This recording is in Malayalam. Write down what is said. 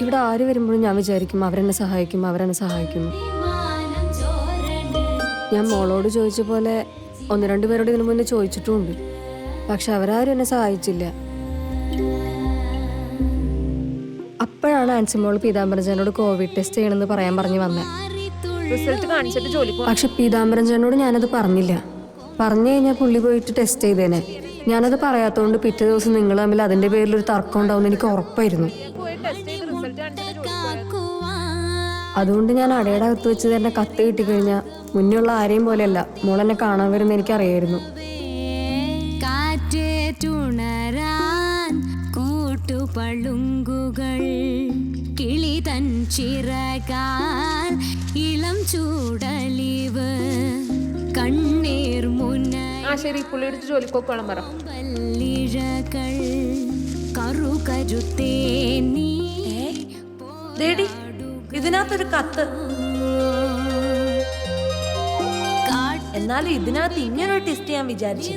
ഇവിടെ ആര് വരുമ്പോഴും ഞാൻ വിചാരിക്കും അവരെന്നെ സഹായിക്കും. ഞാൻ മോളോട് ചോദിച്ച പോലെ 1-2 പേരോട് ഇതിനു മുന്നേ ചോദിച്ചിട്ടുമുണ്ട്. പക്ഷെ അവരാരും എന്നെ സഹായിച്ചില്ല. അപ്പോഴാണ് ആൻസിമോൾ പീതാംബരജനോട് കോവിഡ് ടെസ്റ്റ് ചെയ്യണമെന്ന് പറയാൻ പറഞ്ഞു വന്നത്. പക്ഷെ പീതാംബരജനോട് ഞാനത് പറഞ്ഞില്ല. പറഞ്ഞു കഴിഞ്ഞാൽ പുള്ളി പോയിട്ട് ടെസ്റ്റ് ചെയ്തേനെ. ഞാനത് പറയാത്തതുകൊണ്ട് പിറ്റേ ദിവസം നിങ്ങൾ തമ്മിൽ അതിന്റെ പേരിൽ ഒരു തർക്കം ഉണ്ടാവുമെന്ന് എനിക്ക് ഉറപ്പായിരുന്നു. അതുകൊണ്ട് ഞാൻ അടയുടെ അകത്ത് വെച്ച് തന്നെ കത്ത് കിട്ടിക്കഴിഞ്ഞാൽ മുന്നേയുള്ള ആരെയും പോലെയല്ല മോളെന്നെ കാണാൻ വരുന്ന എനിക്കറിയായിരുന്നു. കൂട്ടുപളുങ്കുകൾ കിളി തൻ ചിറകാൽ ഇളം ചൂടലിവ് കണ്ണീർ മുന്നിഴകൾ കറുകരുത്തേ നീ. ഇതിനകത്തൊരു കത്ത്. എന്നാൽ ഇതിനകത്ത് ഇങ്ങനൊരു ടെസ്റ്റ് ചെയ്യാൻ വിചാരിച്ചു.